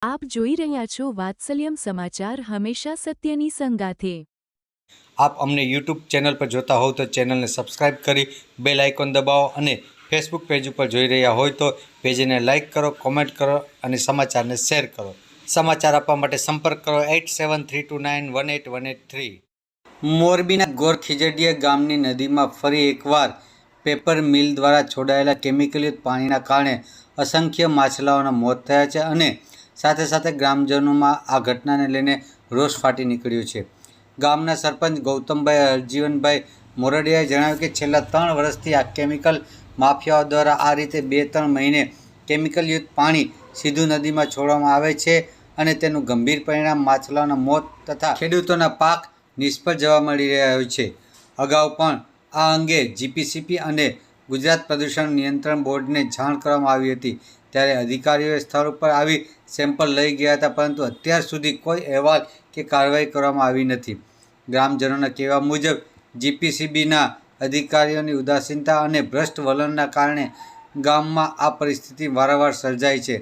આપ જોઈ રહ્યા છો વાત્સલ્યમ સમાચાર, હંમેશા સત્યની સંગાથે। आप अमने यूट्यूब चैनल पर जोता हो तो चैनल ने सब्सक्राइब करी बेल आइकन दबाओ અને फेसबुक पेज पर જોઈ રહ્યા હોય તો પેજને લાઇક કરો, કોમેન્ટ કરો અને સમાચારને શેર કરો। સમાચાર આપવા માટે સંપર્ક કરો 8732918183। મોરબીના ગોરખીજડીયા ગામની નદીમાં ફરી એકવાર પેપર મિલ દ્વારા છોડાયેલા કેમિકલયુક્ત પાણીના કારણે અસંખ્ય માછલાઓના મોત થયા છે અને સાથે સાથે ગ્રામજનોમાં આ ઘટનાને લઈને રોષ ફાટી નીકળ્યો છે। ગામના સરપંચ ગૌતમભાઈ હરજીવનભાઈ મોરડિયાએ જણાવ્યું કે છેલ્લા 3 વર્ષથી આ કેમિકલ માફિયાઓ દ્વારા આ રીતે 2-3 મહિને કેમિકલયુક્ત પાણી સીધું નદીમાં છોડવામાં આવે છે અને તેનું ગંભીર પરિણામ માછલાઓના મોત તથા ખેડૂતોના પાક નિષ્ફળ જવા મળી રહ્યો છે। અગાઉ પણ આ અંગે જીપીસીબી અને ગુજરાત પ્રદૂષણ નિયંત્રણ બોર્ડને જાણ કરવામાં આવી હતી, ત્યારે અધિકારીઓએ સ્થળ ઉપર આવી સેમ્પલ લઈ ગયા હતા, પરંતુ અત્યાર સુધી કોઈ અહેવાલ કે કાર્યવાહી કરવામાં આવી નથી। ગ્રામજનોના કહેવા મુજબ જીપીસીબીના અધિકારીઓની ઉદાસીનતા અને ભ્રષ્ટ વલણના કારણે ગામમાં આ પરિસ્થિતિ વારંવાર સર્જાય છે।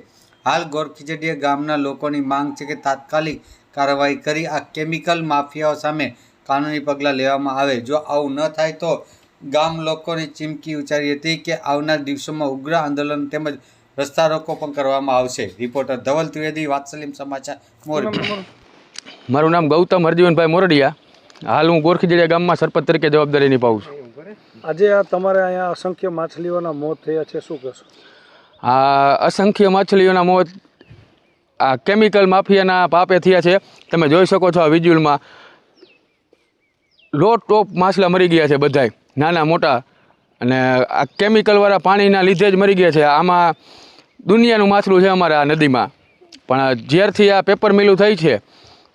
હાલ ગોરખીજડીયા ગામના લોકોની માંગ છે કે તાત્કાલિક કાર્યવાહી કરી આ કેમિકલ માફિયાઓ સામે કાનૂની પગલાં લેવામાં આવે। જો આવું ન થાય તો ગામ લોકોની ચીમકી ઉચ્ચારી હતી કે આવનાર દિવસોમાં ઉગ્ર આંદોલન તેમજ રસ્તા રોકો પણ કરવામાં આવશે। રિપોર્ટર ધવલ ત્રિવેદી, વાત્સલ્યમ સમાચાર, મોરબી। મારું નામ ગૌતમ હરજીવનભાઈ મોરડિયા। હાલ હું ગોરખીજડીયા ગામમાં સરપંચ તરીકે જવાબદારી નિભાવું છું। આજે આ તમારે અહીંયા અસંખ્ય માછલીઓના મોત થયા છે, શું કહેશો? આ અસંખ્ય માછલીઓના મોત આ કેમિકલ માફિયાના પાપે થયા છે। તમે જોઈ શકો છો આ વિઝ્યુઅલમાં લો ટોપ માછલા મરી ગયા છે, બધાય નાના મોટા, અને આ કેમિકલવાળા પાણીના લીધે જ મરી ગયા છે। આમાં દુનિયાનું માછલું છે અમારા આ નદીમાં, પણ જ્યારથી આ પેપર મિલું થઈ છે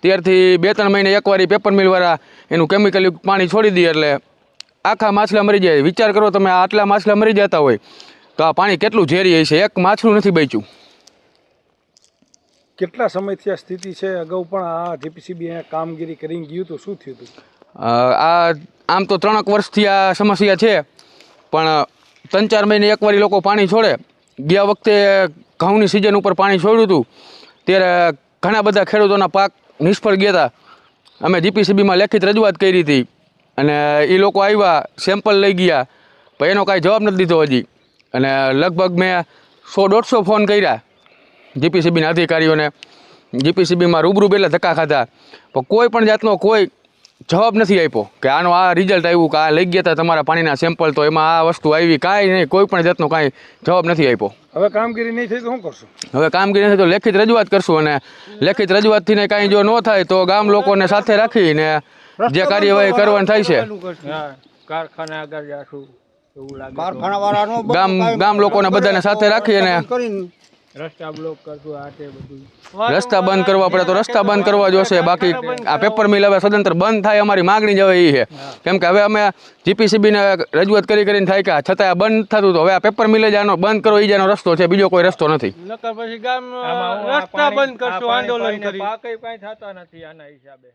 ત્યારથી 2-3 મહિને એકવાર પેપર મિલવાળા એનું કેમિકલયુક્ત પાણી છોડી દે એટલે આખા માછલા મરી જાય। વિચાર કરો તમે, આટલા માછલા મરી જતા હોય તો આ પાણી કેટલું ઝેરી હશે, એક માછલું નથી બચ્યું। કેટલા સમયથી આ સ્થિતિ છે? અગાઉ પણ આ જીપીસીબી અહીંયા કામગીરી કરીને ગયું તો શું થયું હતું? આ આમ તો 3 વર્ષથી આ સમસ્યા છે, પણ 3-4 મહિને એકવાર લોકો પાણી છોડે। ગયા વખતે ઘઉંની સિઝન ઉપર પાણી છોડ્યું હતું ત્યારે ઘણા બધા ખેડૂતોના પાક નિષ્ફળ ગયા હતા। અમે જીપીસીબીમાં લેખિત રજૂઆત કરી હતી અને એ લોકો આવ્યા, સેમ્પલ લઈ ગયા, પણ એનો કાંઈ જવાબ નથી દીધો હજી। અને લગભગ મેં 100-150 ફોન કર્યા જીપીસીબીના અધિકારીઓને, જીપીસીબીમાં રૂબરૂ પહેલાં ધક્કા ખાધા, પણ કોઈ પણ જાતનો કોઈ જવાબ નથી આપ્યો કે આનો આ રિઝલ્ટ આવ્યું કે આ લઈ ગયા હતા તમારા પાણીના સેમ્પલ તો એમાં આ વસ્તુ આવી, કાંઈ નહીં, કોઈ પણ જાતનો કાંઈ જવાબ નથી આપ્યો। હવે કામગીરી નહીં થઈ તો શું કરશું? હવે કામગીરી નહીં તો લેખિત રજૂઆત કરશું, અને લેખિત રજૂઆતથી ને કાંઈ જો ન થાય તો ગામ લોકોને સાથે રાખીને જે કાર્યવાહી કરવાની થાય છે ગામ લોકોને બધાને સાથે રાખી અને રસ્તા બંધ કરવા પડે તો રસ્તા બંધ કરવા જોશે। બાકી આ પેપર મિલ હવે સદંતર બંધ થાય, અમારી માગણી જ હવે એ છે, કેમ કે હવે અમે જીપીસીબીને રજૂઆત કરીને થાય કે છતાં આ બંધ થતું તો હવે આ પેપર મિલ જ આનો બંધ કરો, એ જ આનો રસ્તો છે, બીજો કોઈ રસ્તો નથી। પછી ગામ રસ્તા બંધ કરશું, આંદોલન કરી, પાક કઈ થતા નથી આના હિસાબે।